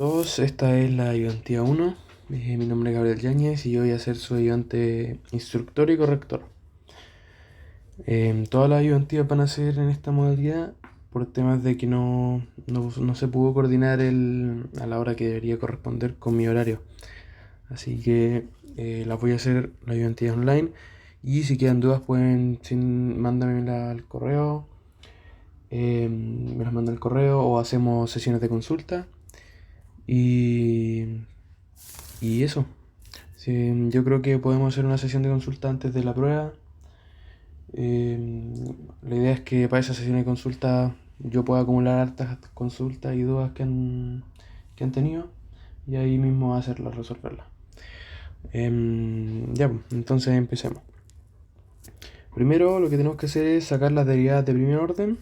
Todos, esta es la ayudantía 1. Mi nombre es Gabriel Yáñez y yo voy a ser su ayudante instructor y corrector. Todas las ayudantías van a ser en esta modalidad por temas de que no se pudo coordinar a la hora que debería corresponder con mi horario. Así que las voy a hacer la ayudantía online y si quedan dudas pueden mándamela al correo. Me las manda al correo o hacemos sesiones de consulta. Y, y eso. Sí, yo creo que podemos hacer una sesión de consulta antes de la prueba. La idea es que para esa sesión de consulta yo pueda acumular hartas consultas y dudas que han tenido y ahí mismo hacerlas, resolverlas. Ya, pues, entonces empecemos. Primero lo que tenemos que hacer es sacar las derivadas de primer orden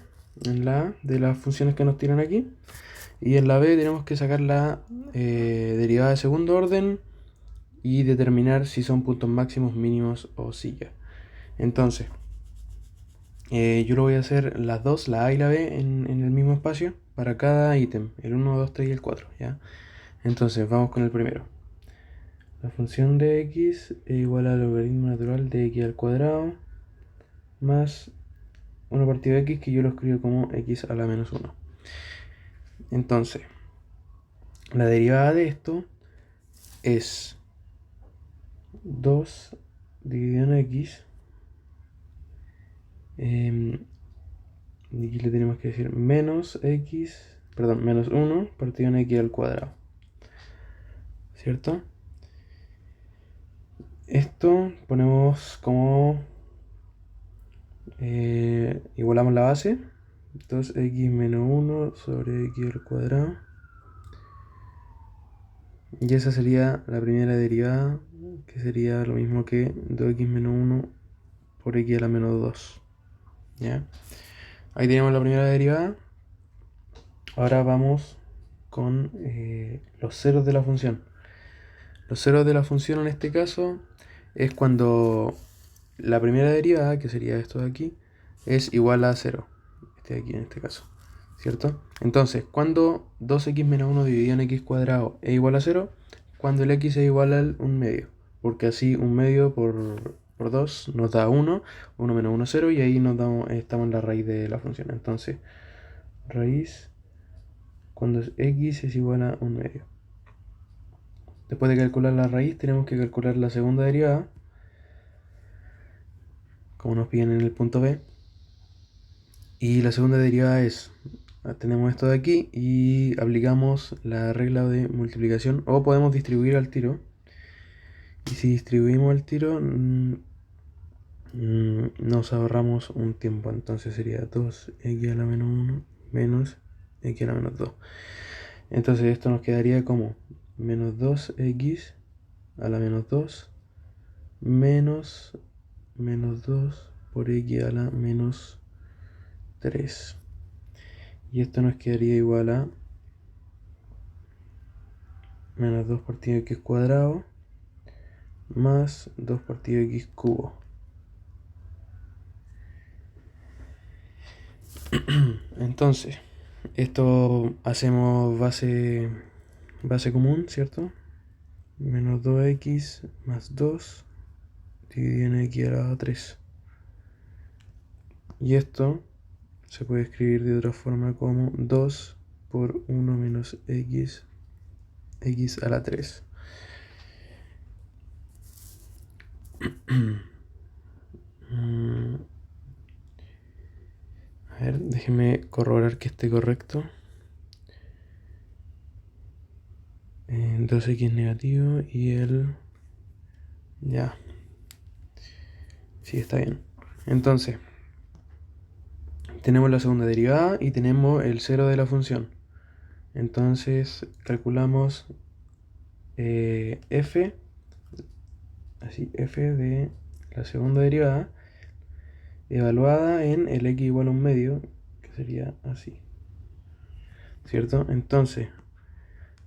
en la A de las funciones que nos tiran aquí. Y en la B tenemos que sacar la derivada de segundo orden y determinar si son puntos máximos, mínimos o sillas. Entonces, yo lo voy a hacer las dos, la A y la B, en el mismo espacio para cada ítem, el 1, 2, 3 y el 4, ¿ya? Entonces, vamos con el primero. La función de x es igual al logaritmo natural de x al cuadrado más 1 partido de x, que yo lo escribo como x a la menos 1. Entonces, la derivada de esto es 2 dividido en x. Y aquí le tenemos que decir menos x, perdón, menos 1 partido en x al cuadrado. ¿Cierto? Esto ponemos como igualamos la base. Entonces x menos 1 sobre x al cuadrado. Y esa sería la primera derivada, que sería lo mismo que 2x menos 1 por x a la menos 2. ¿Ya? Ahí tenemos la primera derivada. Ahora vamos con los ceros de la función. Los ceros de la función en este caso es cuando la primera derivada, que sería esto de aquí, es igual a 0. Este de aquí en este caso. ¿Cierto? Entonces, cuando 2x menos 1 dividido en x cuadrado es igual a 0, cuando el x es igual al 1 medio. Porque así 1 medio por 2 nos da 1, 1 menos 1, 0, y ahí estamos en la raíz de la función. Entonces, raíz cuando x es igual a 1 medio. Después de calcular la raíz, tenemos que calcular la segunda derivada, como nos piden en el punto B. Y la segunda derivada es, tenemos esto de aquí y aplicamos la regla de multiplicación, o podemos distribuir al tiro. Y si distribuimos al tiro, nos ahorramos un tiempo. Entonces sería 2x a la menos 1 menos x a la menos 2. Entonces esto nos quedaría como menos 2x a la menos 2 menos 2 por x a la menos 3. Y esto nos quedaría igual a menos 2 partido de x cuadrado más 2 partido de x cubo. Entonces, esto hacemos base común, ¿cierto? Menos 2x más 2 dividido en x a la 3. Y esto se puede escribir de otra forma como 2 por 1 menos x a la 3. A ver, déjeme corroborar que esté correcto. 2x negativo y el... Ya. Sí, está bien. Entonces, tenemos la segunda derivada y tenemos el cero de la función. Entonces, calculamos f, así, f de la segunda derivada, evaluada en el x igual a un medio, que sería así. ¿Cierto? Entonces,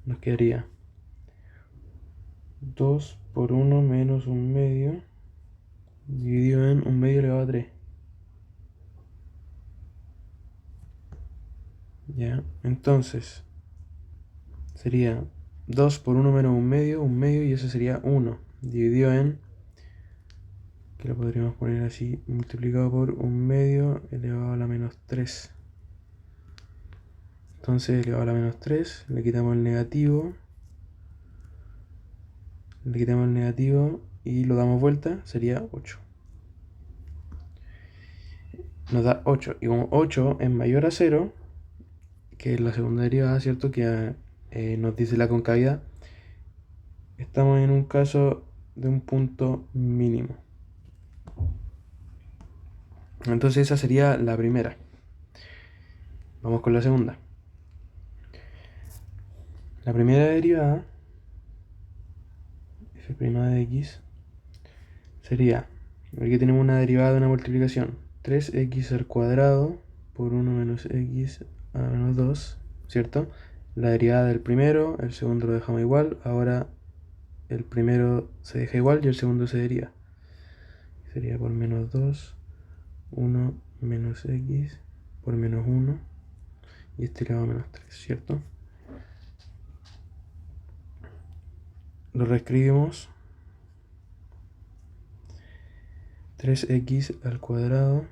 nos quedaría 2 por 1 menos un medio dividido en un medio elevado a 3. Ya, entonces sería 2 por 1 menos un medio, y eso sería 1, dividido en, que lo podríamos poner así, multiplicado por un medio elevado a la menos 3. Entonces elevado a la menos 3, le quitamos el negativo, y lo damos vuelta, sería 8. Nos da 8, y como 8 es mayor a 0, que es la segunda derivada, ¿cierto? Que nos dice la concavidad, estamos en un caso de un punto mínimo. Entonces esa sería la primera. Vamos con la segunda. La primera derivada, f' de x, sería, aquí tenemos una derivada de una multiplicación, 3x al cuadrado por 1 menos x a la menos 2, ¿cierto? La derivada del primero, el segundo lo dejamos igual, ahora el primero se deja igual y el segundo se deriva. Sería por menos 2, 1 menos x por menos 1, y este elevado a menos 3, ¿cierto? Lo reescribimos, 3x al cuadrado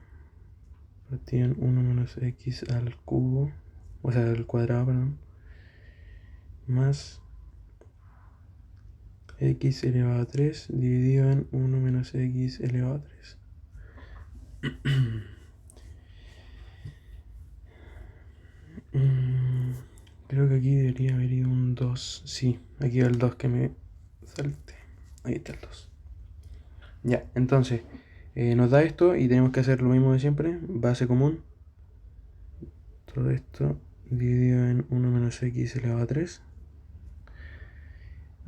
partido en 1 menos x al cubo, o sea, al cuadrado, perdón, más x elevado a 3 dividido en 1 menos x elevado a 3. Creo que aquí debería haber ido un 2. Sí, aquí va el 2 que me salte. Ahí está el 2. Ya, entonces nos da esto y tenemos que hacer lo mismo de siempre. Base común. Todo esto dividido en 1 menos x elevado a 3.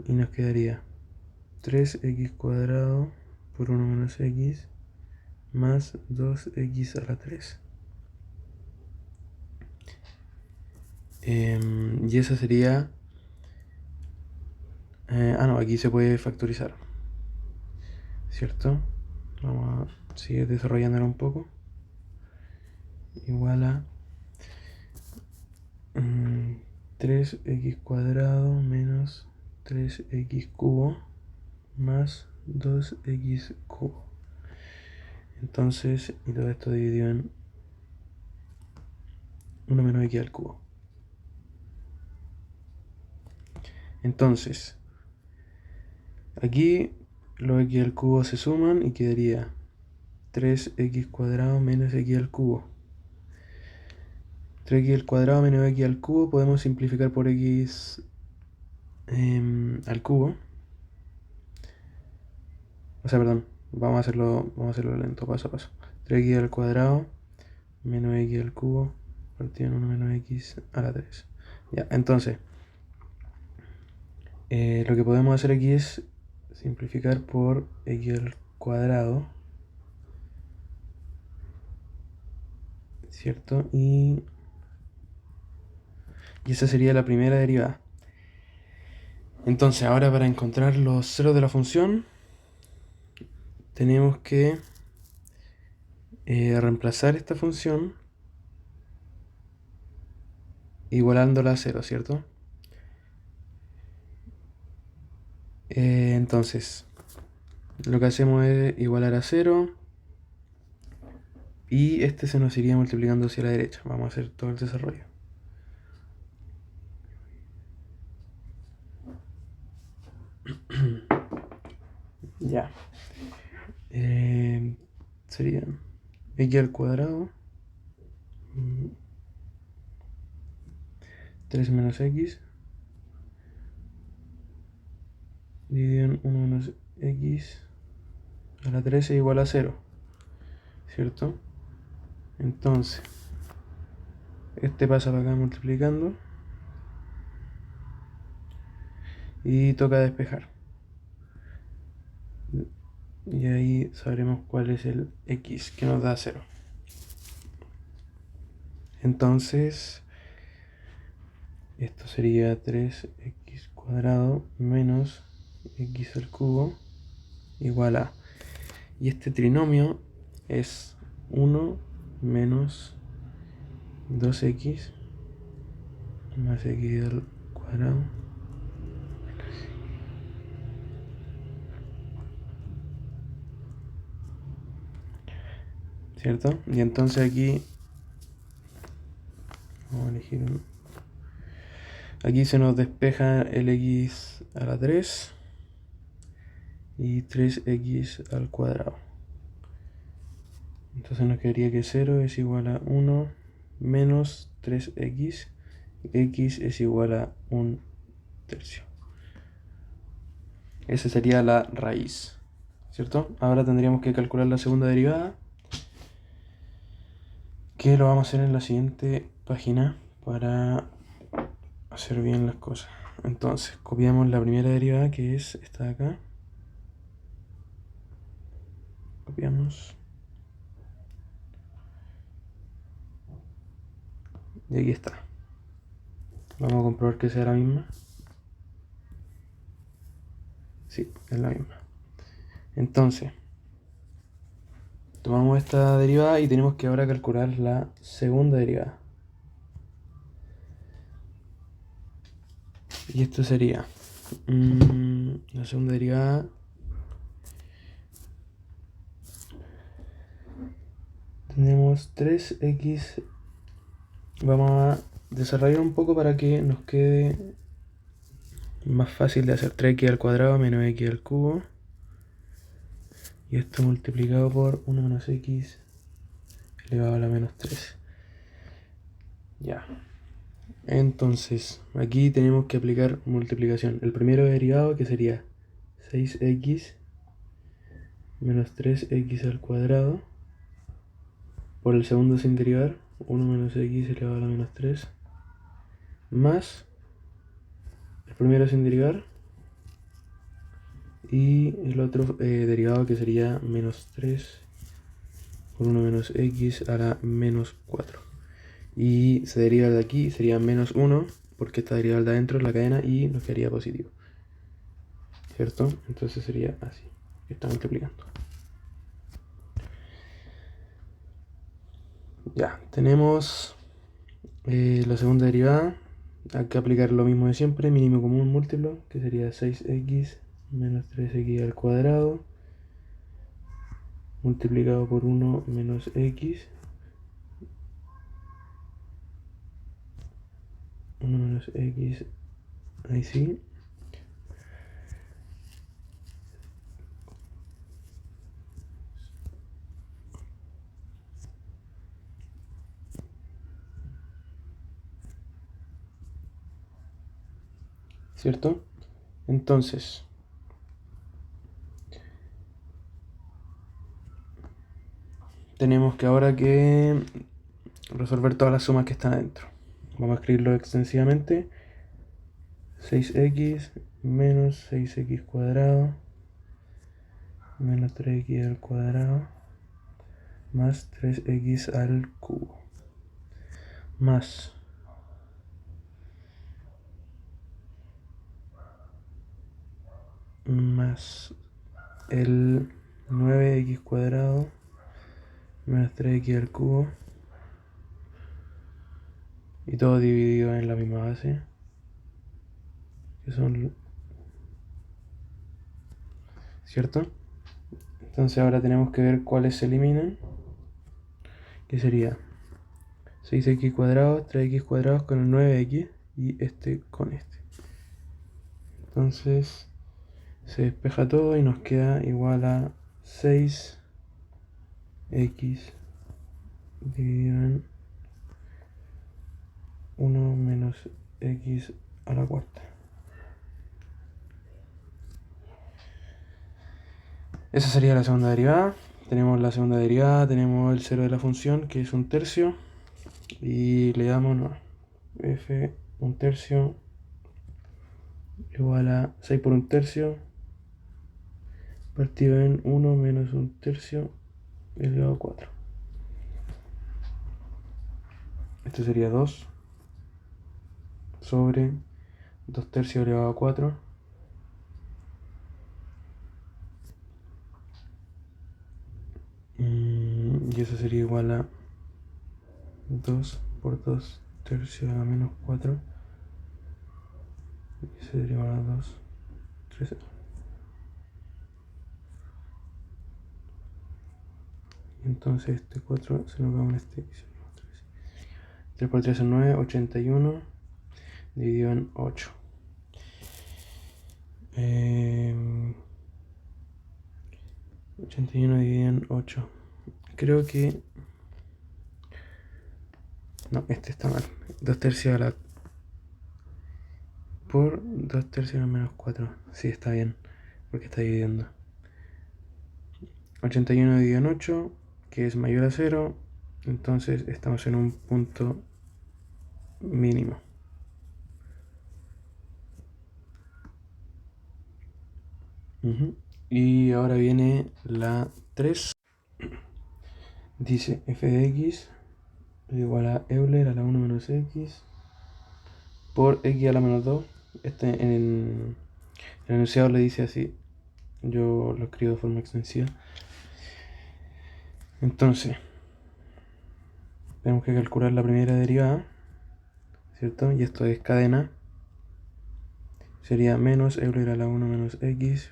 Y nos quedaría 3x cuadrado por 1 menos x más 2x a la 3. Y esa sería... no, aquí se puede factorizar, ¿cierto? Vamos a seguir desarrollándolo un poco. Igual a 3x cuadrado menos 3x cubo más 2x cubo. Entonces, y todo esto dividido en 1 menos x al cubo. Entonces, aquí los x al cubo se suman y quedaría 3x cuadrado menos x al cubo. 3x al cuadrado menos x al cubo podemos simplificar por x al cubo. O sea, perdón, vamos a hacerlo lento, paso a paso. 3x al cuadrado menos x al cubo partido en 1 menos x a la 3. Ya, entonces, lo que podemos hacer aquí es simplificar por x al cuadrado, ¿cierto? Y esa sería la primera derivada. Entonces, ahora para encontrar los ceros de la función, tenemos que reemplazar esta función igualándola a 0, ¿cierto? Entonces, lo que hacemos es igualar a 0 y este se nos iría multiplicando hacia la derecha. Vamos a hacer todo el desarrollo. Ya. Sería x al cuadrado 3 menos x dividido en 1 menos x a la 3 es igual a 0, ¿cierto? Entonces, este pasa para acá multiplicando y toca despejar. Y ahí sabremos cuál es el x que nos da 0. Entonces, esto sería 3x cuadrado menos x al cubo igual a... Y este trinomio es 1 menos 2x más x al cuadrado. ¿Cierto? Y entonces aquí vamos a elegir un... Aquí se nos despeja el x a la 3 y 3x al cuadrado. Entonces nos quedaría que 0 es igual a 1 menos 3x. X es igual a 1/3. Esa sería la raíz, ¿cierto? Ahora tendríamos que calcular la segunda derivada, que lo vamos a hacer en la siguiente página para hacer bien las cosas. Entonces, copiamos la primera derivada, que es esta de acá. Copiamos. Y aquí está. Vamos a comprobar que sea la misma. Sí, es la misma. Entonces, tomamos esta derivada y tenemos que ahora calcular la segunda derivada. Y esto sería la segunda derivada. Tenemos 3x. Vamos a desarrollar un poco para que nos quede más fácil de hacer. 3x al cuadrado menos x al cubo. Y esto multiplicado por 1 menos x elevado a la menos 3. Ya. Entonces, aquí tenemos que aplicar multiplicación. El primero derivado, que sería 6x menos 3x al cuadrado, por el segundo sin derivar, 1 menos x elevado a la menos 3, más el primero sin derivar, y el otro derivado, que sería menos 3 por 1 menos x a la menos 4. Y se deriva de aquí, sería menos 1, porque está derivada de adentro de la cadena y nos quedaría positivo, ¿cierto? Entonces sería así, está multiplicando. Ya, tenemos la segunda derivada. Hay que aplicar lo mismo de siempre, mínimo común múltiplo, que sería 6x menos 3x al cuadrado, multiplicado por 1 menos x, 1 menos x, ahí sí, ¿cierto? Entonces, tenemos que ahora que resolver todas las sumas que están adentro. Vamos a escribirlo extensivamente. 6x menos 6x cuadrado menos 3x al cuadrado más 3x al cubo más el 9x cuadrado menos 3x al cubo, y todo dividido en la misma base, que son, ¿cierto? Entonces ahora tenemos que ver cuáles se eliminan, que sería 6x cuadrado, 3x cuadrados con el 9x y este con este. Entonces se despeja todo y nos queda igual a 6x dividido en 1 menos x a la cuarta. Esa sería la segunda derivada. Tenemos la segunda derivada, tenemos el cero de la función, que es 1/3, y le damos f 1/3 igual a 6 por 1/3 partido en 1 menos 1/3 elevado a 4. Esto sería 2 sobre 2/3 elevado a 4. Y eso sería igual a 2 por 2/3 a la menos 4 Y se deriva a 2, 3. Y entonces este 4 se nos va con este. 3 por 3 es 9, 81 dividido en 8. 81 dividido en 8. Creo que... No, este está mal. 2 tercios a la... Por 2 tercios a menos 4. Sí, está bien. Porque está dividiendo. 81 dividido en 8, que es mayor a 0. Entonces estamos en un punto mínimo. Y ahora viene la 3. Dice f de x igual a Euler a la 1 menos x por x a la menos 2. Este en el enunciado le dice así. Yo lo escribo de forma extensiva. Entonces, tenemos que calcular la primera derivada, ¿cierto? Y esto es cadena. Sería menos Euler a la 1 menos x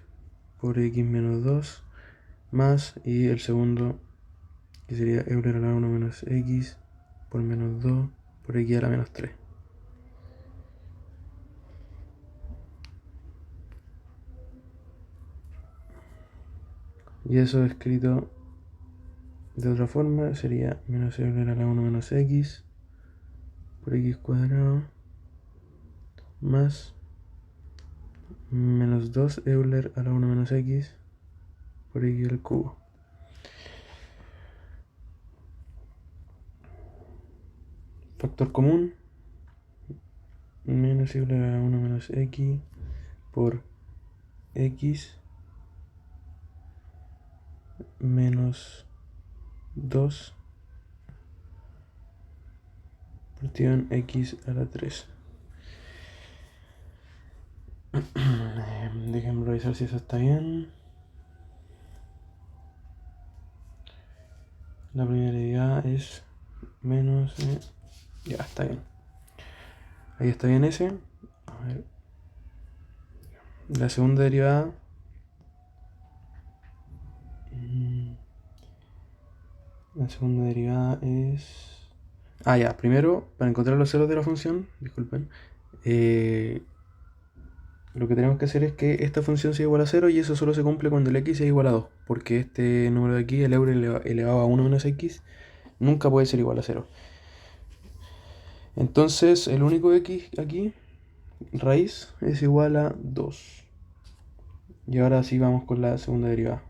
por x menos 2 más, y el segundo, que sería Euler a la 1 menos x por menos 2 por x a la menos 3. Y eso escrito de otra forma sería menos Euler a la 1 menos x por x cuadrado más menos 2 Euler a la 1 menos x por x al cubo. Factor común, menos Euler a la 1 menos x por x menos 2 partido en x a la 3. Déjenme revisar si eso está bien. La primera derivada es menos... ya, está bien. Ahí está bien ese. A ver. La segunda derivada... La segunda derivada es... Ah, ya. Primero, para encontrar los ceros de la función, disculpen, lo que tenemos que hacer es que esta función sea igual a 0, y eso solo se cumple cuando el x sea igual a 2, porque este número de aquí, el Euler elevado a 1 menos x, nunca puede ser igual a 0. Entonces el único x aquí, raíz, es igual a 2. Y ahora sí vamos con la segunda derivada.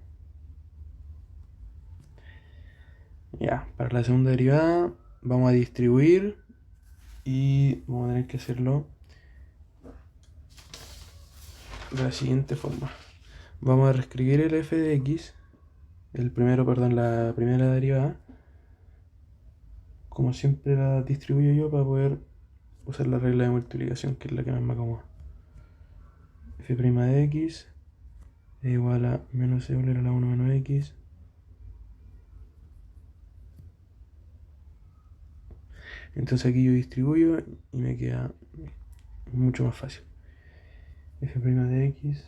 Ya, para la segunda derivada vamos a distribuir y vamos a tener que hacerlo de la siguiente forma. Vamos a reescribir el f de x, la primera derivada, como siempre la distribuyo yo para poder usar la regla de multiplicación, que es la que más me acomoda. F' de x es igual a menos Euler a la 1 menos x Entonces aquí yo distribuyo y me queda mucho más fácil. F' de x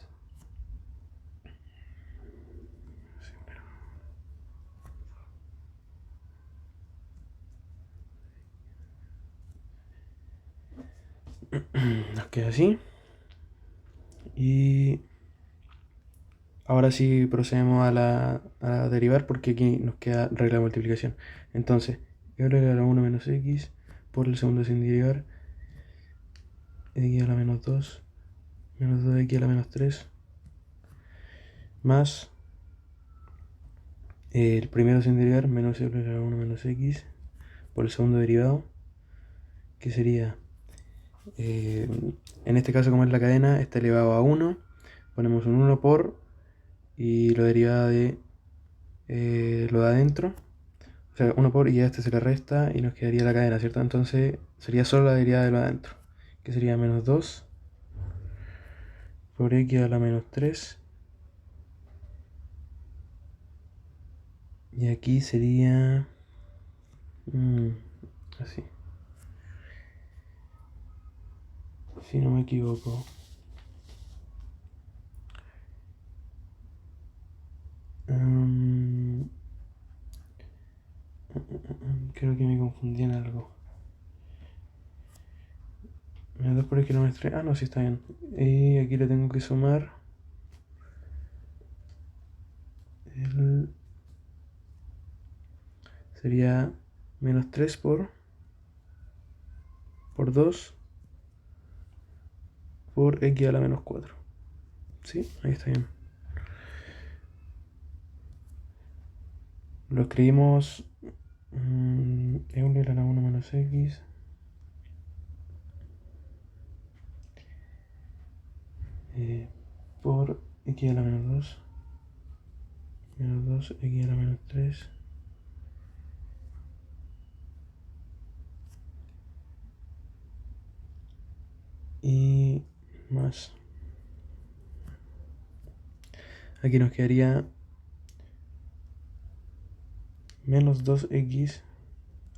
nos queda así. Y ahora sí procedemos a derivar, porque aquí nos queda regla de multiplicación. Entonces, Euler a la 1 menos x por el segundo sin derivar, x a la menos 2 menos 2x a la menos 3 más el primero sin derivar, menos Euler a la 1 menos x por el segundo derivado, que sería, en este caso como es la cadena, está elevado a 1, ponemos un 1 por, y lo derivada de lo de adentro, o sea, 1 por, y a este se le resta y nos quedaría la cadena, ¿cierto? Entonces sería solo la derivada de lo de adentro, que sería menos 2 por x a la menos 3, y aquí sería así, si no me equivoco. Creo que me confundí en algo. Menos 2 por x a la menos 3. Ah, no, sí está bien. Y aquí le tengo que sumar sería menos 3 por 2 por x a la menos 4. ¿Sí? Ahí está bien. Lo escribimos Euler a la 1 menos x por x a la menos 2 x a la menos 3 y más. Aquí nos quedaría menos 2x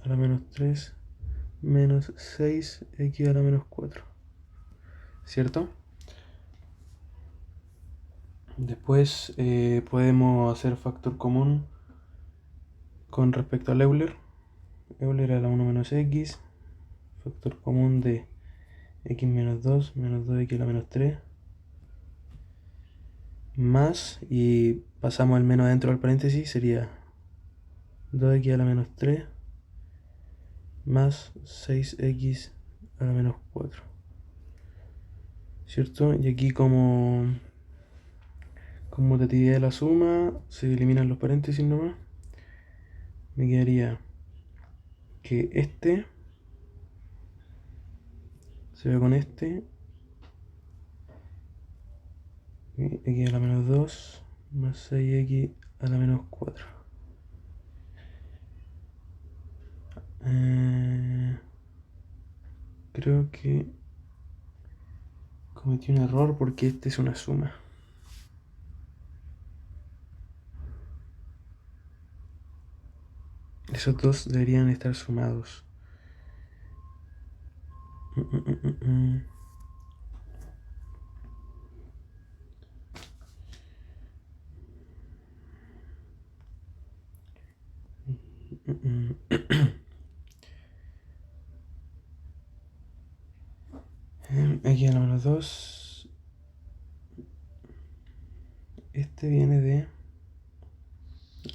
a la menos 3 menos 6x a la menos 4. ¿Cierto? Después podemos hacer factor común con respecto al Euler. Euler a la 1 menos x. Factor común de x menos 2 menos 2x a la menos 3. Más, y pasamos el menos dentro del paréntesis, sería 2x a la menos 3 más 6x a la menos 4. ¿Cierto? Y aquí como mutatividad de la suma, se eliminan los paréntesis nomás. Me quedaría que este se ve con este. X a la menos 2 más 6x a la menos 4. Creo que cometí un error porque este es una suma. Esos dos deberían estar sumados. X a la menos 2. Este viene de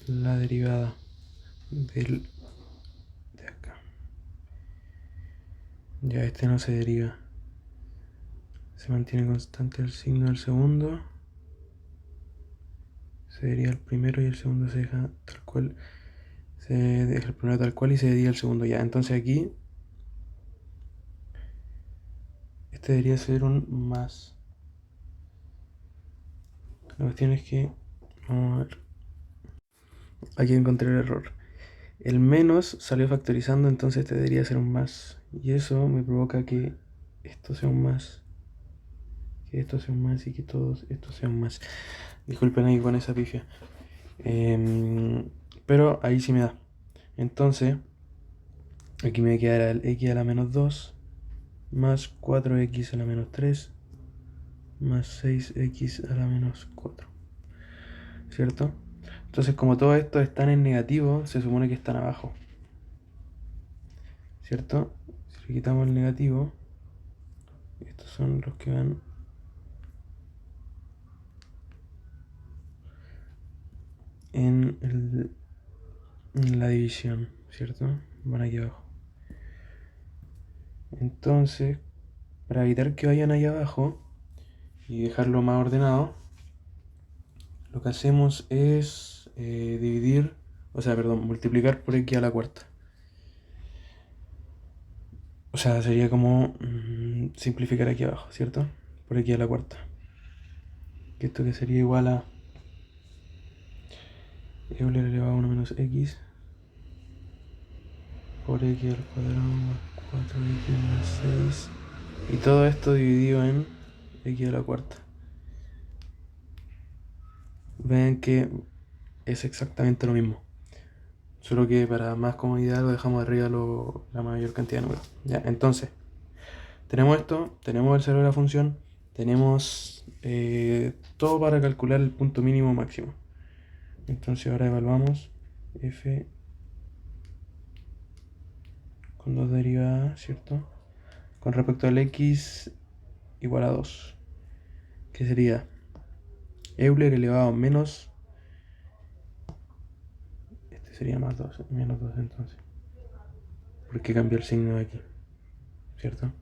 la derivada de acá. Ya este no se deriva. Se mantiene constante el signo del segundo. Se deriva el primero y el segundo se deja tal cual. Se deja el primero tal cual y se deriva el segundo ya. Entonces aquí este debería ser un más. La cuestión es que, vamos a ver, aquí encontré el error. El menos salió factorizando, entonces este debería ser un más. Y eso me provoca que esto sea un más. Que esto sea un más y que todos estos sean más. Disculpen ahí con esa pifia. Pero ahí sí me da. Entonces, aquí me quedará el x a la menos 2 más 4x a la menos 3 más 6x a la menos 4. ¿Cierto? Entonces, como todo esto están en negativo, se supone que están abajo. ¿Cierto? Si le quitamos el negativo, estos son los que van en la división, ¿cierto? Van aquí abajo. Entonces, para evitar que vayan ahí abajo y dejarlo más ordenado, lo que hacemos es multiplicar por x a la cuarta. O sea, sería como simplificar aquí abajo, ¿cierto? Por x a la cuarta. Que esto que sería igual a Euler elevado a 1 menos x por x al cuadrado más 4x más 6. Y todo esto dividido en x a la cuarta. Ven que es exactamente lo mismo. Solo que para más comodidad lo dejamos arriba la mayor cantidad de números. Ya, entonces, tenemos esto, tenemos el cero de la función, tenemos todo para calcular el punto mínimo máximo. Entonces ahora evaluamos f con dos derivadas, ¿cierto? Con respecto al x igual a 2, que sería Euler elevado a menos, este sería más 2, menos 2 entonces, porque cambió el signo de aquí, ¿cierto?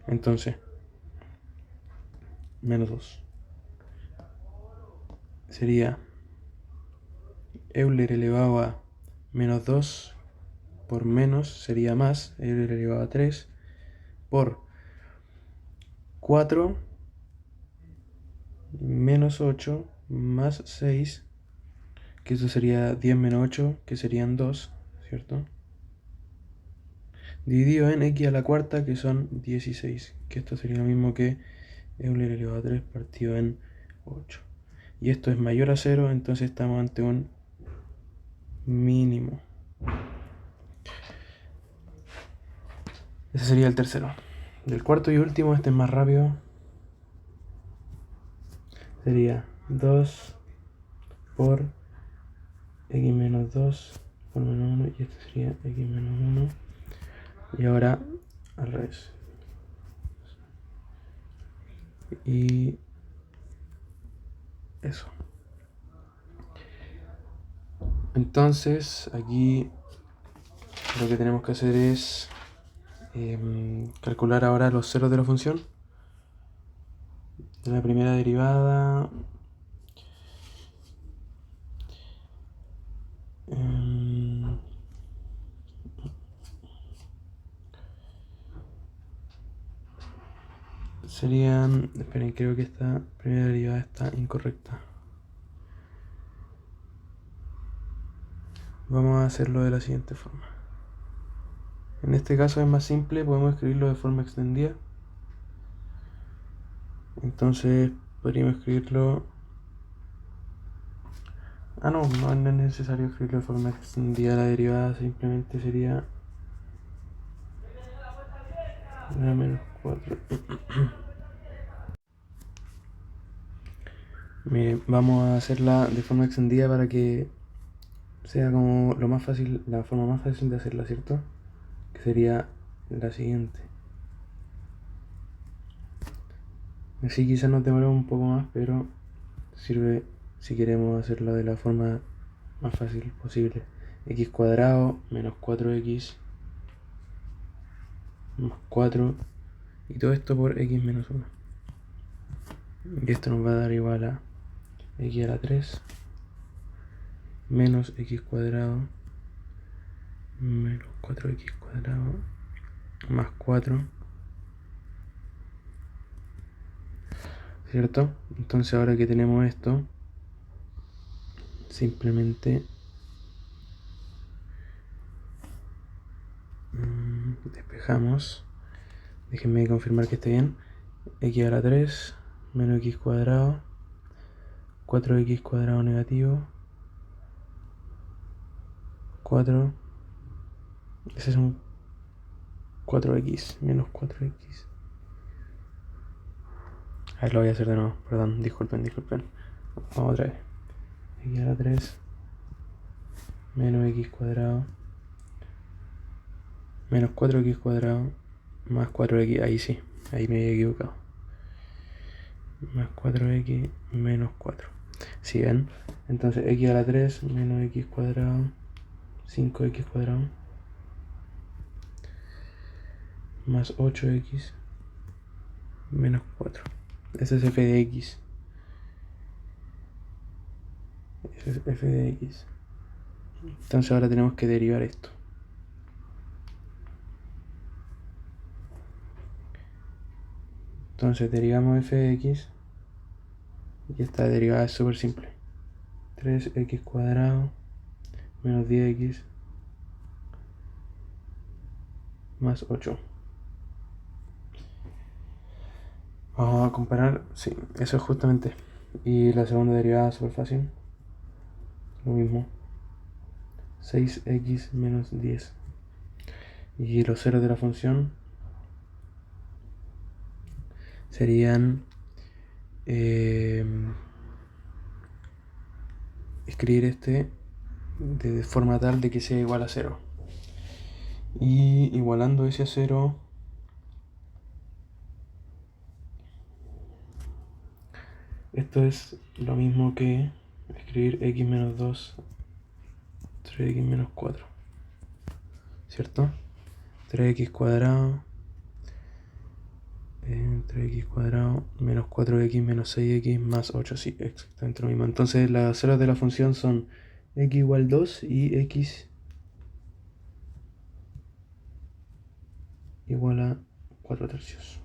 Entonces, menos 2 sería Euler elevado a menos 2 por menos sería más Euler elevado a 3 por 4 menos 8 más 6, que eso sería 10 menos 8, que serían 2, ¿cierto? Dividido en x a la cuarta, que son 16, que esto sería lo mismo que Euler elevado a 3 partido en 8. Y esto es mayor a 0, entonces estamos ante un mínimo. Ese sería el tercero. Del cuarto y último, este es más rápido. Sería 2 por x menos 2 por menos 1, y este sería x menos 1. Y ahora al revés. Y eso. Entonces aquí lo que tenemos que hacer es calcular ahora los ceros de la función. De la primera derivada serían, esperen, creo que esta primera derivada está incorrecta. Vamos a hacerlo de la siguiente forma. En este caso es más simple, podemos escribirlo de forma extendida. Entonces podríamos escribirlo... no es necesario escribirlo de forma extendida la derivada, simplemente sería la menos 4. Miren, vamos a hacerla de forma extendida para que sea como lo más fácil, la forma más fácil de hacerla, ¿cierto? Que sería la siguiente. Así quizás nos demoremos un poco más, pero sirve si queremos hacerlo de la forma más fácil posible. X cuadrado menos 4x más 4, y todo esto por x menos 1. Y esto nos va a dar igual a x a la 3 menos x cuadrado menos 4x cuadrado más 4, ¿cierto? Entonces ahora que tenemos esto, simplemente despejamos. Déjenme confirmar que esté bien. X a la 3 menos x cuadrado, 4x cuadrado negativo, 4, ese es un 4x menos 4x. A ver, lo voy a hacer de nuevo, perdón, disculpen. Vamos otra vez. X a la 3 menos x cuadrado menos 4x cuadrado más 4x, ahí sí, ahí me había equivocado. Más 4x menos 4. ¿Sí ven? Entonces x a la 3 menos x cuadrado, 5x cuadrado, más 8x menos 4. Ese es f de x. Ese es f de x. Entonces ahora tenemos que derivar esto. Entonces derivamos f de x, y esta derivada es súper simple. 3x cuadrado menos 10x más 8. Vamos a comparar, sí, eso es justamente. Y la segunda derivada es súper fácil. Lo mismo. 6x menos 10. Y los ceros de la función serían... es escribir este de forma tal de que sea igual a 0. Y igualando ese a 0, esto es lo mismo que escribir x menos 2 3x menos 4, ¿cierto? 3x cuadrado 3x cuadrado menos 4x menos 6x más 8, sí, exactamente lo mismo. Entonces las ceros de la función son x igual 2 y x igual a 4 tercios.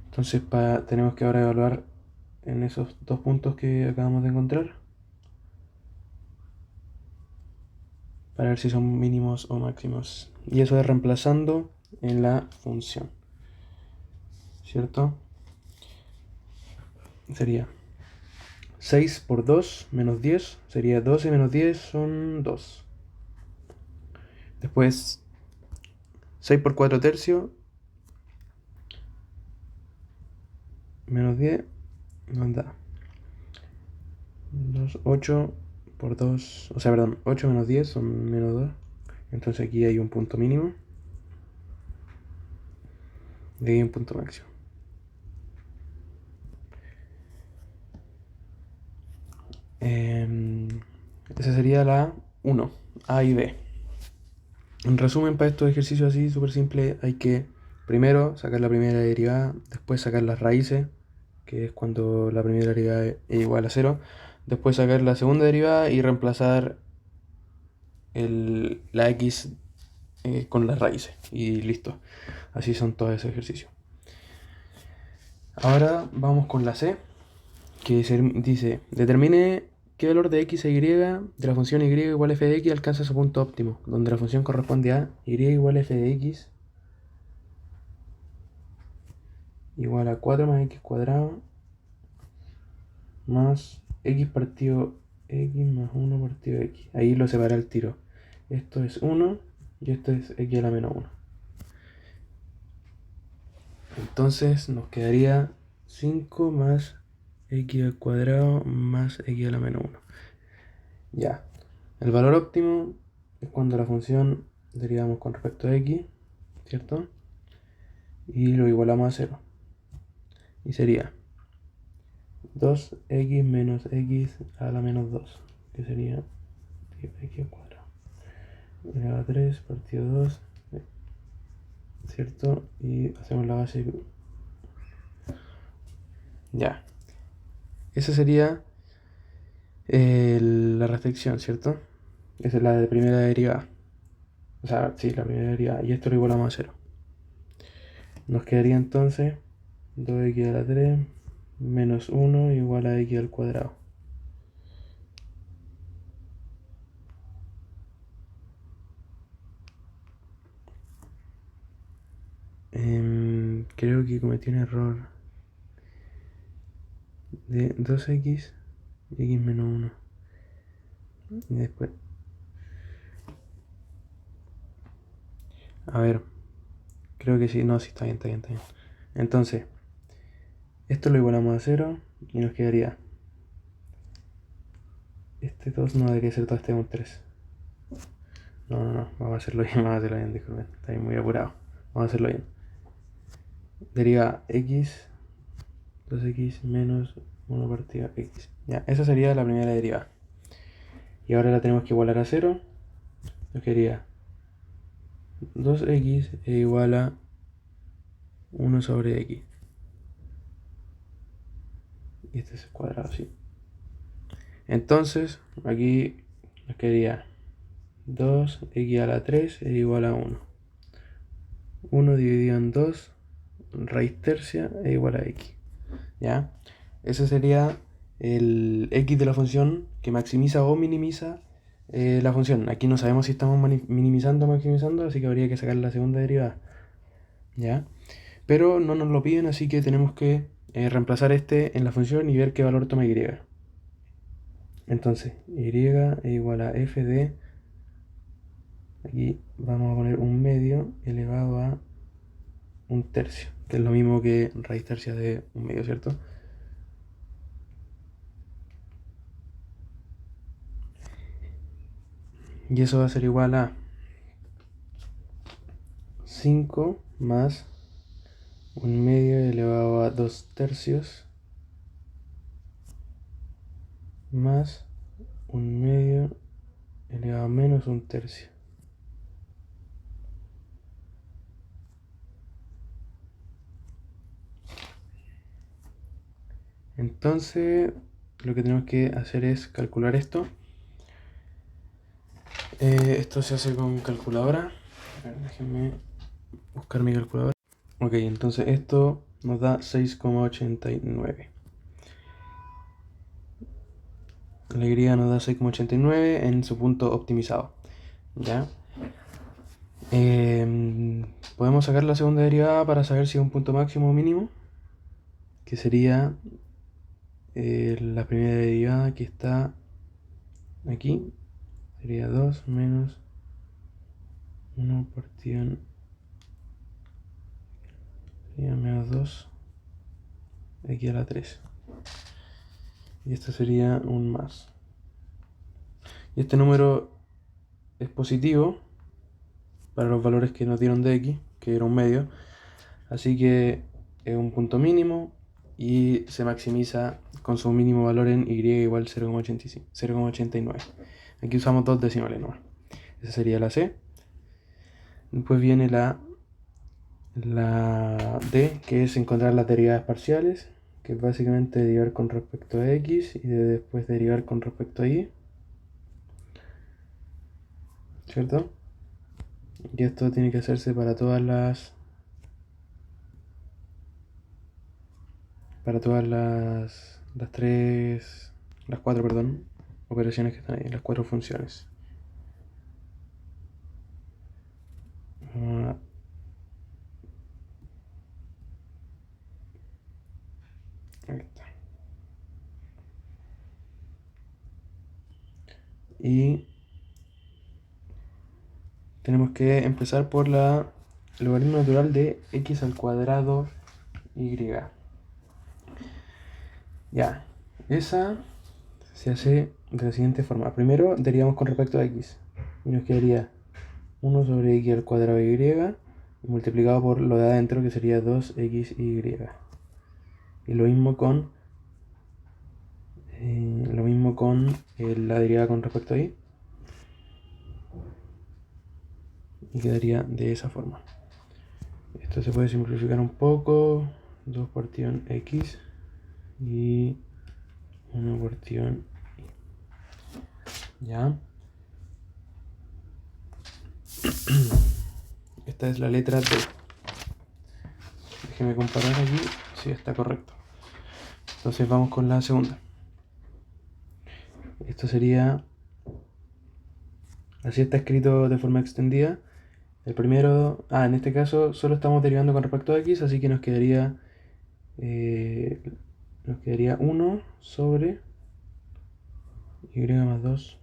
Entonces tenemos que ahora evaluar en esos dos puntos que acabamos de encontrar para ver si son mínimos o máximos. Y eso es reemplazando en la función, ¿cierto? Sería 6 por 2 menos 10, sería 12 menos 10 son 2. Después 6 por 4 tercios menos 10 nos da 8 por 2, o sea, perdón, 8 menos 10 son menos 2. Entonces aquí hay un punto mínimo y aquí hay un punto máximo. Esa sería la 1, A y B. En resumen, para estos ejercicios así, súper simple, hay que primero sacar la primera derivada, después sacar las raíces, que es cuando la primera derivada es igual a 0, después sacar la segunda derivada y reemplazar la x con las raíces, y listo. Así son todos esos ejercicios. Ahora vamos con la C, que dice, determine qué valor de x e y de la función y igual a f de x alcanza su punto óptimo, donde la función corresponde a y igual a f de x igual a 4 más x cuadrado más x partido x más 1 partido x. Ahí lo separa el tiro. Esto es 1 y esto es x a la menos 1. Entonces nos quedaría 5 más x al cuadrado más x a la menos 1. Ya. El valor óptimo es cuando la función derivamos con respecto a x, ¿cierto? Y lo igualamos a 0. Y sería 2x menos x a la menos 2, que sería 10x al cuadrado. Elevado a 3 partido 2, ¿cierto? Y hacemos la base. Ya. Esa sería la restricción, ¿cierto? Esa es la de primera derivada. O sea, sí, la primera derivada. Y esto lo igualamos a 0. Nos quedaría entonces 2x a la 3 menos 1 igual a x al cuadrado. Creo que cometí un error de 2x y x menos 1. Y después... A ver, creo que sí, no, sí, está bien, está bien, está bien. Entonces, esto lo igualamos a 0 y nos quedaría... Este 2 no debería ser 2, este es un 3. No, vamos a hacerlo bien, disculpen, está muy apurado. Vamos a hacerlo bien. Deriva x, 2x menos 1 partido x. Ya, esa sería la primera derivada. Y ahora la tenemos que igualar a 0. Nos quedaría 2x es igual a 1 sobre x. Y este es el cuadrado, así. Entonces, aquí nos quedaría 2x a la 3 es igual a 1. 1 dividido en 2, raíz tercia es igual a x. ¿Ya? Ese sería el x de la función que maximiza o minimiza la función. Aquí no sabemos si estamos minimizando o maximizando, así que habría que sacar la segunda derivada. ¿Ya? Pero no nos lo piden, así que tenemos que reemplazar este en la función y ver qué valor toma y. Entonces, y es igual a f de... Aquí vamos a poner un medio elevado a un tercio, que es lo mismo que raíz tercia de un medio, ¿cierto? Y eso va a ser igual a 5 más 1/2 elevado a 2/3 más 1/2 elevado a menos 1/3. Entonces, lo que tenemos que hacer es calcular esto. Esto se hace con calculadora. A ver, déjenme buscar mi calculadora. Ok, entonces esto nos da 6,89. La Y nos da 6,89 en su punto optimizado. ¿Ya? Podemos sacar la segunda derivada para saber si es un punto máximo o mínimo, que sería la primera derivada que está aquí, sería 2 menos 1 partido en, sería menos 2 aquí a la 3. Y esto sería un más. Y este número es positivo para los valores que nos dieron de x, que era un medio. Así que es un punto mínimo y se maximiza con su mínimo valor en y igual 0,89. Aquí usamos dos decimales nomás. Esa sería la C. Después viene la D, que es encontrar las derivadas parciales, que es básicamente derivar con respecto a x y después derivar con respecto a y. ¿Cierto? Y esto tiene que hacerse para todas las las cuatro, perdón, operaciones que están ahí, las cuatro funciones. Ahí está. Y tenemos que empezar por el logaritmo natural de x al cuadrado y. Ya, esa se hace de la siguiente forma. Primero derivamos con respecto a x y nos quedaría 1 sobre x al cuadrado y multiplicado por lo de adentro, que sería 2xy. Y lo mismo con la derivada con respecto a y. Y quedaría de esa forma. Esto se puede simplificar un poco. 2 partido en x y 1 partido en y. Ya. Esta es la letra D. Déjeme comparar aquí si está correcto. Entonces vamos con la segunda. Esto sería, así está escrito de forma extendida. El primero, en este caso solo estamos derivando con respecto a x, así que nos quedaría 1 sobre y más 2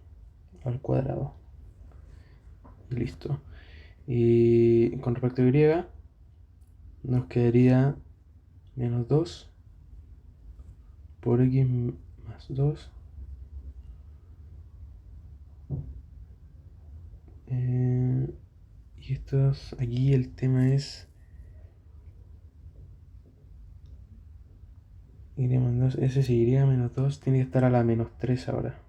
al cuadrado. Y listo. Y con respecto a y nos quedaría menos 2 por x más 2 y estos, aquí el tema es y menos 2, ese si y menos 2 tiene que estar a la menos 3 ahora.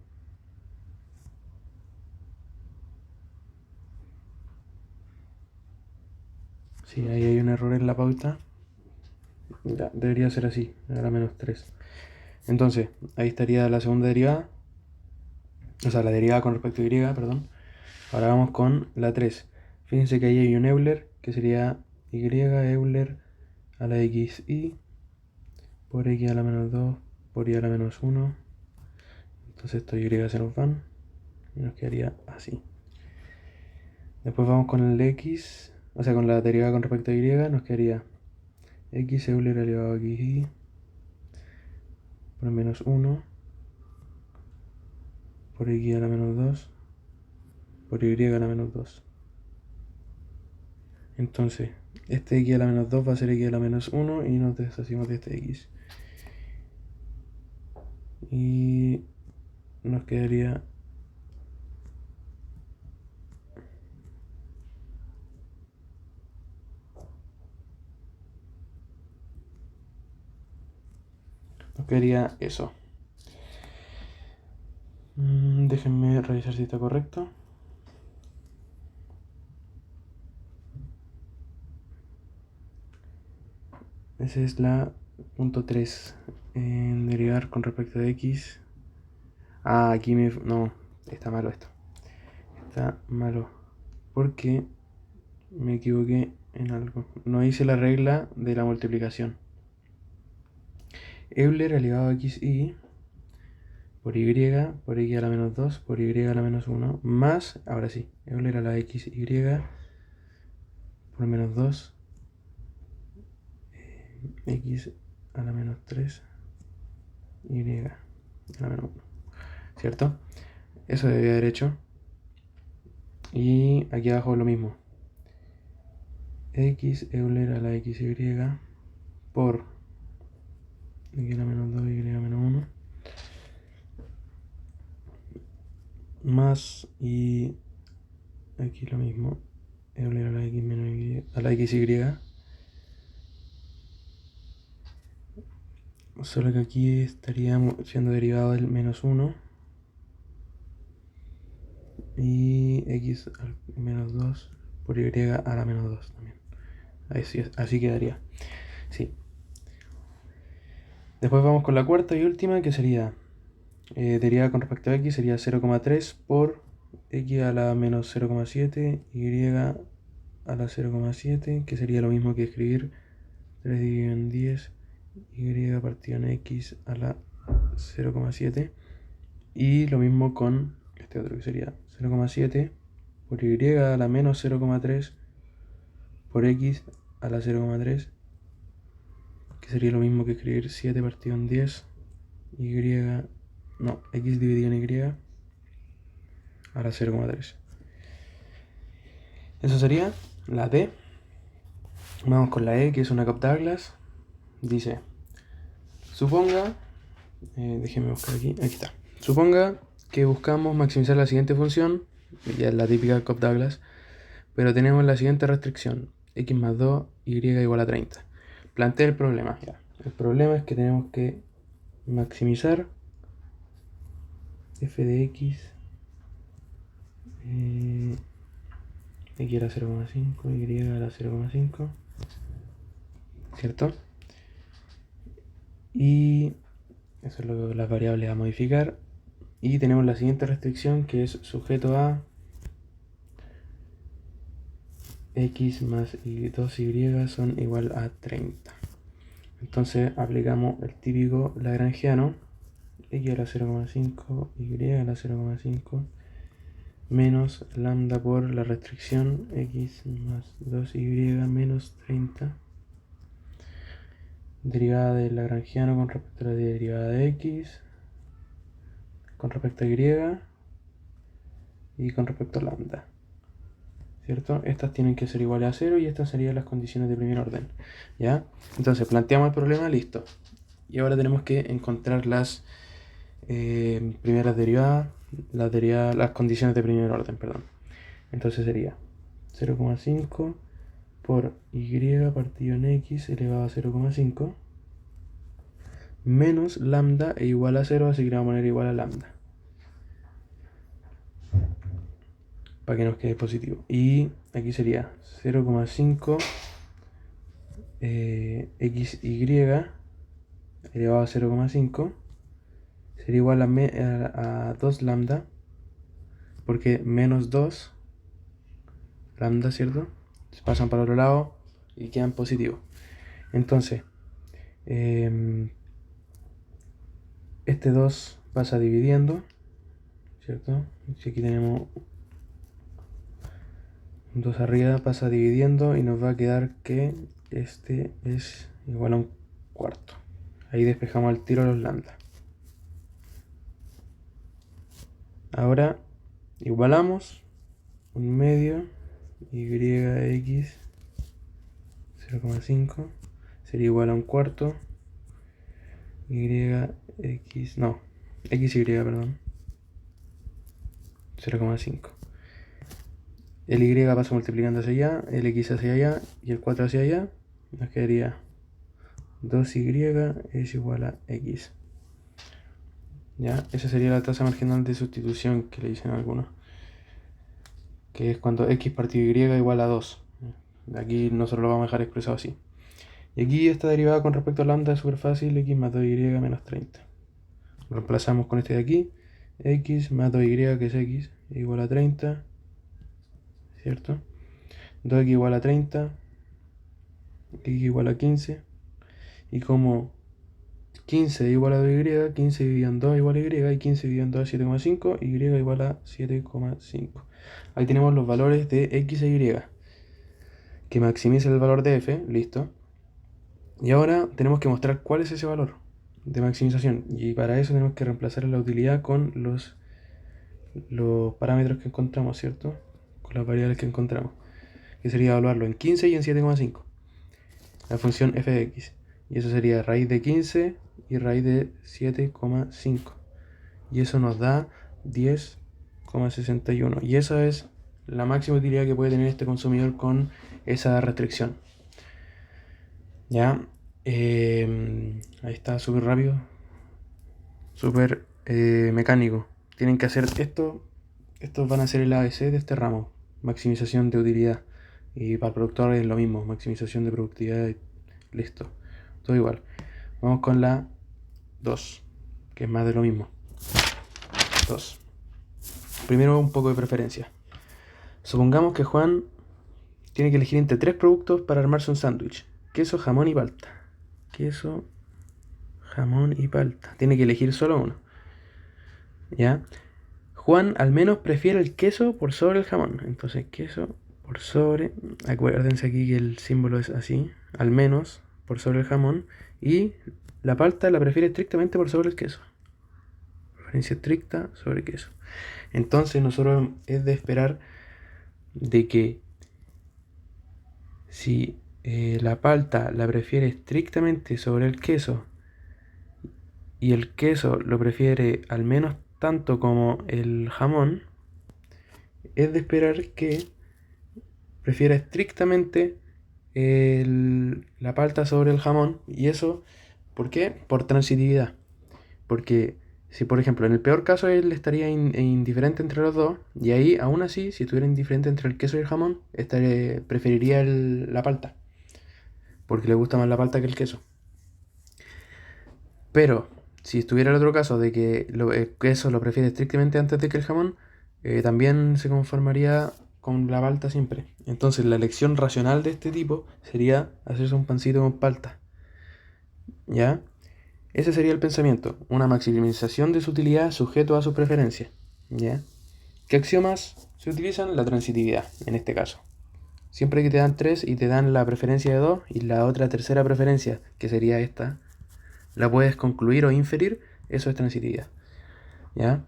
Sí, ahí hay un error en la pauta. Ya, debería ser así, a la menos 3. Entonces, ahí estaría la segunda derivada. O sea, la derivada con respecto a y, perdón. Ahora vamos con la 3. Fíjense que ahí hay un Euler, que sería y Euler a la xy por x a la menos 2 por y a la menos 1. Entonces estos y se nos van y nos quedaría así. Después vamos con el x, o sea, con la derivada con respecto a y, nos quedaría x Euler elevado a xy por menos 1 por x a la menos 2 por y a la menos 2. Entonces, este x a la menos 2 va a ser x a la menos 1 y nos deshacemos de este x. Y nos quedaría nos quedaría eso. Déjenme revisar si está correcto. Esa es la punto 3. En derivar con respecto a x. Ah, aquí no, está malo esto. Está malo. Porque me equivoqué en algo. No hice la regla de la multiplicación. Euler elevado a xy por y x a la menos 2 por y a la menos 1 más, ahora sí, Euler a la xy por menos 2 x a la menos 3 y a la menos 1, ¿cierto? Eso debía haber hecho. Y aquí abajo lo mismo, x Euler a la xy por x a la menos 2 y a menos 1 más, y aquí lo mismo, Euler a la x menos y a la xy, solo que aquí estaría siendo derivado del menos 1 y x al menos 2 por y a la menos 2 también. Así quedaría. Sí. Después vamos con la cuarta y última, que sería derivada con respecto a x, sería 0,3 por x a la menos 0,7 y a la 0,7, que sería lo mismo que escribir 3 dividido en 10 y partido en x a la 0,7. Y lo mismo con este otro, que sería 0,7 por y a la menos 0,3 por x a la 0,3, que sería lo mismo que escribir 7 partido en 10 x dividido en y a la 0,3. Eso sería la D. Vamos con la E, que es una Cobb-Douglas. Dice, suponga, déjenme buscar aquí está. Suponga que buscamos maximizar la siguiente función, ya es la típica Cobb-Douglas, pero tenemos la siguiente restricción, x más 2, y igual a 30. Plantea el problema. Ya. El problema es que tenemos que maximizar f de x, x a la 0,5, y a la 0,5, ¿cierto? Y eso es lo que las variables a modificar. Y tenemos la siguiente restricción, que es sujeto a x más 2y son igual a 30. Entonces aplicamos el típico lagrangiano, x a la 0,5, y a la 0,5, menos lambda por la restricción x más 2y menos 30, derivada del lagrangiano con respecto a la derivada de x, con respecto a y con respecto a lambda, ¿cierto? Estas tienen que ser iguales a 0 y estas serían las condiciones de primer orden, ¿ya? Entonces planteamos el problema, listo. Y ahora tenemos que encontrar las primeras derivadas, las condiciones de primer orden, perdón. Entonces sería 0,5 por y partido en x elevado a 0,5 menos lambda e igual a 0, así que le vamos a poner igual a lambda para que nos quede positivo. Y aquí sería 0,5 xy elevado a 0,5 sería igual a 2 lambda, porque menos 2 lambda, ¿cierto? Se pasan para el otro lado y quedan positivos. Entonces, este 2 pasa dividiendo, ¿cierto? Si aquí tenemos 2 arriba, pasa dividiendo y nos va a quedar que este es igual a un cuarto. Ahí despejamos al tiro los lambda. Ahora igualamos un medio yx 0,5 sería igual a un cuarto xy, perdón, 0,5. El y pasa multiplicando hacia allá, el x hacia allá y el 4 hacia allá. Nos quedaría 2y es igual a x. ¿Ya? Esa sería la tasa marginal de sustitución que le dicen algunos. Que es cuando x partido y igual a 2. Aquí nosotros lo vamos a dejar expresado así. Y aquí esta derivada con respecto a lambda es súper fácil, x más 2y menos 30. Lo reemplazamos con este de aquí, x más 2y que es x igual a 30, ¿cierto? 2x igual a 30, x igual a 15, y como 15 igual a 2y, 15 dividido en 2 igual a y 15 dividido en 2 es 7,5, y igual a 7,5. Ahí tenemos los valores de x e y, que maximizan el valor de f, listo. Y ahora tenemos que mostrar cuál es ese valor de maximización, y para eso tenemos que reemplazar la utilidad con los parámetros que encontramos, ¿cierto? Con las variables que encontramos, que sería evaluarlo en 15 y en 7,5, la función f de x. Y eso sería raíz de 15 y raíz de 7,5. Y eso nos da 10,61. Y esa es la máxima utilidad que puede tener este consumidor con esa restricción. Ya, ahí está, súper rápido, súper mecánico. Tienen que hacer esto. Estos van a ser el ABC de este ramo, maximización de utilidad. Y para el productor es lo mismo, maximización de productividad, listo, todo igual. Vamos con la 2, que es más de lo mismo. 2. Primero un poco de preferencia. Supongamos que Juan tiene que elegir entre 3 productos para armarse un sándwich: queso, jamón y palta. Queso, jamón y palta. Tiene que elegir solo uno. ¿Ya? Juan al menos prefiere el queso por sobre el jamón. Entonces queso por sobre, acuérdense aquí que el símbolo es así, al menos por sobre el jamón, y la palta la prefiere estrictamente por sobre el queso. Preferencia estricta sobre queso. Entonces nosotros es de esperar de que si la palta la prefiere estrictamente sobre el queso y el queso lo prefiere al menos tanto como el jamón, es de esperar que prefiera estrictamente la palta sobre el jamón. Y eso, ¿por qué? Por transitividad. Porque si, por ejemplo, en el peor caso él estaría indiferente entre los dos, y ahí, aún así, si estuviera indiferente entre el queso y el jamón, preferiría la palta, porque le gusta más la palta que el queso. Pero si estuviera el otro caso de que el queso lo prefiere estrictamente antes de que el jamón, también se conformaría con la palta siempre. Entonces la elección racional de este tipo sería hacerse un pancito con palta. ¿Ya? Ese sería el pensamiento, una maximización de su utilidad sujeto a su preferencia. ¿Ya? ¿Qué axiomas se utilizan? La transitividad, en este caso. Siempre que te dan 3 y te dan la preferencia de 2 y la otra tercera preferencia, que sería esta, la puedes concluir o inferir, eso es transitividad. ¿Ya?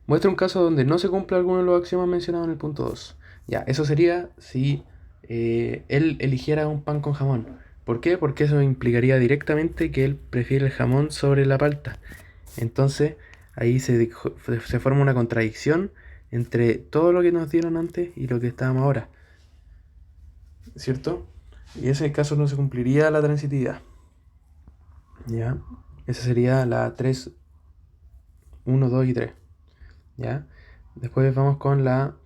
Muestra un caso donde no se cumple alguno de los axiomas mencionados en el punto 2. Ya, eso sería si él eligiera un pan con jamón. ¿Por qué? Porque eso implicaría directamente que él prefiere el jamón sobre la palta. Entonces, ahí se forma una contradicción entre todo lo que nos dieron antes y lo que estábamos ahora, ¿cierto? Y en ese caso no se cumpliría la transitividad. ¿Ya? Esa sería la 3, 1, 2 y 3. ¿Ya? Después vamos con la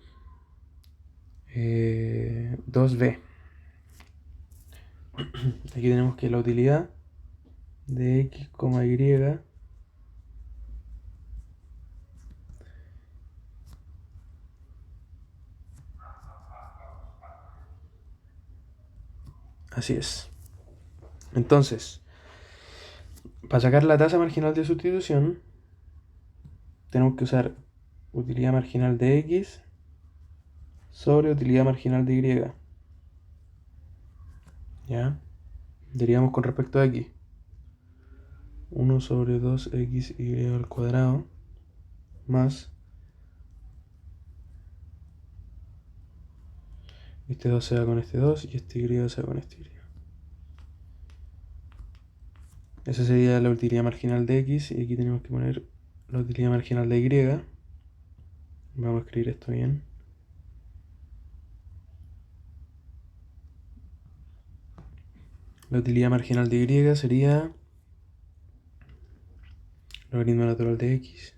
2b. Aquí tenemos que la utilidad de x, y así es. Entonces, para sacar la tasa marginal de sustitución, tenemos que usar utilidad marginal de x sobre utilidad marginal de y. ¿Ya? Derivamos con respecto a x. 1 sobre 2xy al cuadrado más este 2 se va con este 2 y este y se va con este y. Esa sería la utilidad marginal de x, y aquí tenemos que poner la utilidad marginal de y. Vamos a escribir esto bien. La utilidad marginal de y sería logaritmo natural de x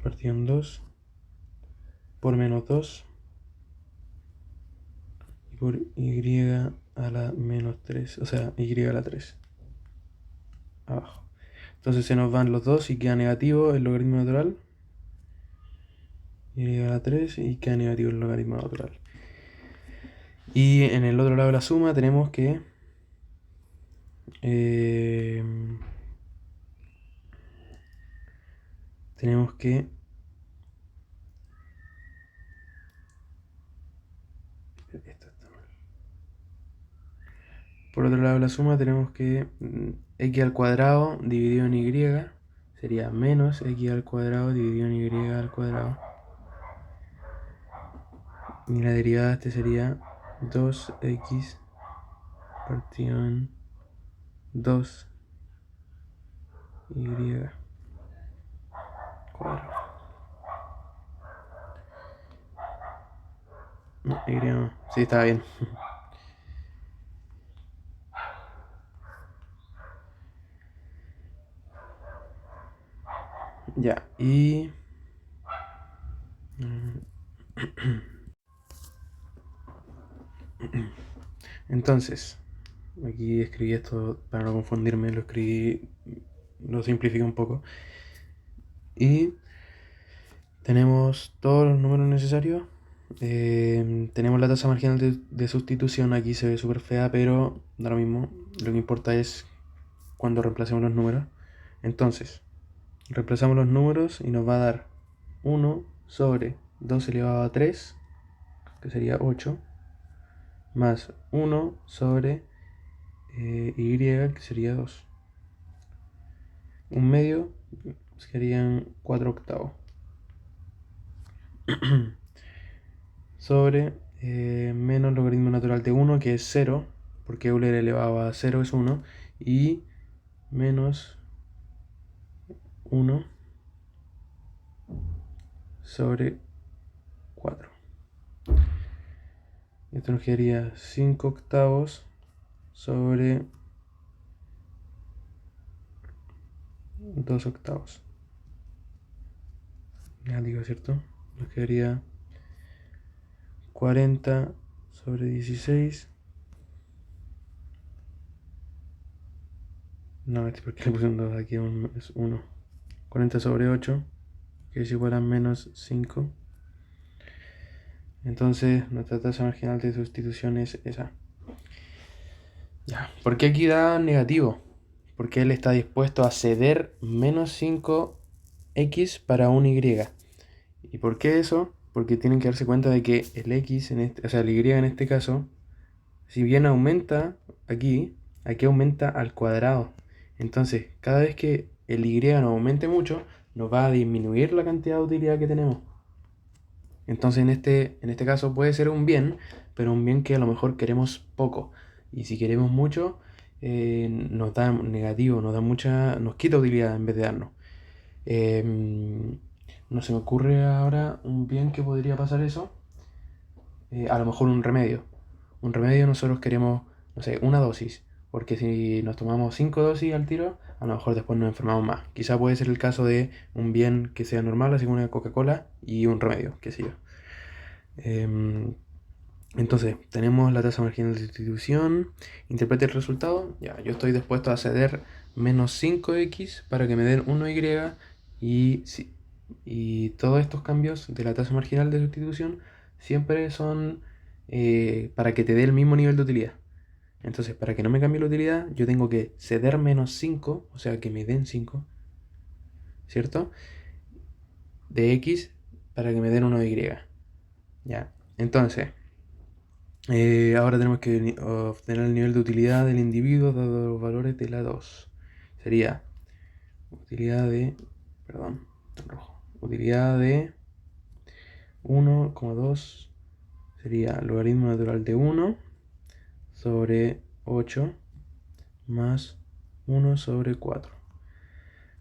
partido en 2 por menos 2 y por y a la menos 3, o sea, y a la 3 abajo. Entonces se nos van los dos y queda negativo el logaritmo natural. Y a la 3 y queda negativo el logaritmo natural. Y en el otro lado de la suma tenemos que eh, tenemos que esto está mal. Por otro lado de la suma tenemos que x al cuadrado dividido en y sería menos x al cuadrado dividido en y al cuadrado. Y la derivada de este sería 2x partido en 2y cuadrado. No, y no. Sí, estaba bien. Ya, y entonces, aquí escribí esto para no confundirme, lo simplifiqué un poco. Y tenemos todos los números necesarios. Tenemos la tasa marginal de sustitución, aquí se ve súper fea, pero da lo mismo. Lo que importa es cuando reemplacemos los números. Entonces, reemplazamos los números y nos va a dar 1 sobre 2 elevado a 3, que sería 8, más 1 sobre y, que sería 2. Un medio serían 4 octavos. Sobre menos logaritmo natural de 1, que es 0, porque Euler elevado a 0 es 1, y menos 1 sobre 4. Esto nos quedaría 5 octavos sobre 2 octavos. Ya digo, ¿cierto? Nos quedaría 40 sobre 16. No, ¿por qué le puse un 2 aquí? Es 1. 40 sobre 8, que es igual a menos 5. Entonces, nuestra tasa marginal de sustitución es esa. Ya. ¿Por qué aquí da negativo? Porque él está dispuesto a ceder menos 5x para un y. ¿Y por qué eso? Porque tienen que darse cuenta de que el x, o sea, el y en este caso, si bien aumenta aquí aumenta al cuadrado. Entonces, cada vez que el y no aumente mucho, nos va a disminuir la cantidad de utilidad que tenemos. Entonces, en este caso puede ser un bien, pero un bien que a lo mejor queremos poco. Y si queremos mucho, nos da negativo, nos quita utilidad en vez de darnos. No se me ocurre ahora un bien que podría pasar eso. A lo mejor un remedio. Un remedio nosotros queremos, no sé, una dosis. Porque si nos tomamos 5 dosis al tiro, a lo mejor después nos enfermamos más. Quizá puede ser el caso de un bien que sea normal, así como una Coca-Cola, y un remedio, qué sé yo. Entonces, tenemos la tasa marginal de sustitución. Interprete el resultado. Ya, yo estoy dispuesto a ceder menos 5x para que me den 1y. Y todos estos cambios de la tasa marginal de sustitución siempre son para que te dé el mismo nivel de utilidad. Entonces, para que no me cambie la utilidad, yo tengo que ceder menos 5, o sea, que me den 5, ¿cierto? De x para que me den 1y. Ya, entonces, ahora tenemos que obtener el nivel de utilidad del individuo dado los valores de la 2. Sería utilidad de, perdón, en rojo, utilidad de 1,2 sería logaritmo natural de 1 sobre 8 más 1 sobre 4.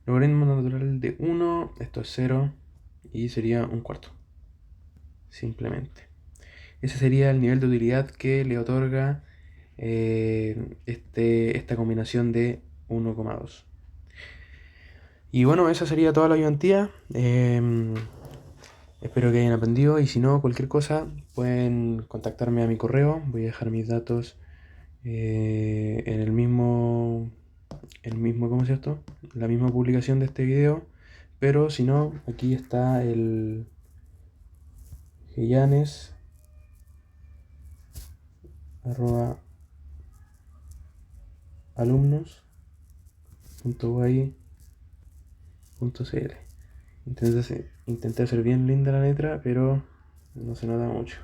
Logaritmo natural de 1, esto es 0 y sería un cuarto. Simplemente. ese sería el nivel de utilidad que le otorga esta combinación de 1,2. Y bueno, esa sería toda la ayudantía. Espero que hayan aprendido y si no, cualquier cosa pueden contactarme a mi correo. Voy a dejar mis datos en ¿cómo es esto? La misma publicación de este video. Pero si no, aquí está el geyanes arroba alumnos.uai.cl. Intenté hacer bien linda la letra, pero no se nota mucho.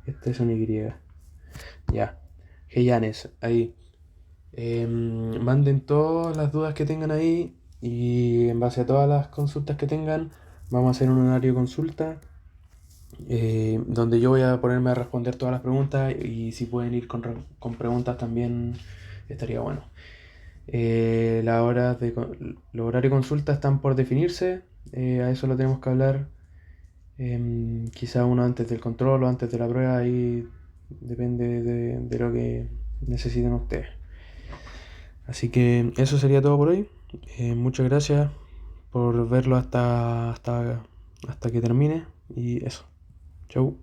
Esta es una Y. Ya. Geyanes, ahí. Manden todas las dudas que tengan ahí y en base a todas las consultas que tengan, vamos a hacer un horario de consulta donde yo voy a ponerme a responder todas las preguntas y si pueden ir con preguntas también estaría bueno. Los horarios de consulta están por definirse, a eso lo tenemos que hablar quizá uno antes del control o antes de la prueba, ahí depende de lo que necesiten ustedes. Así que eso sería todo por hoy. Muchas gracias por verlo hasta que termine y eso. Chau.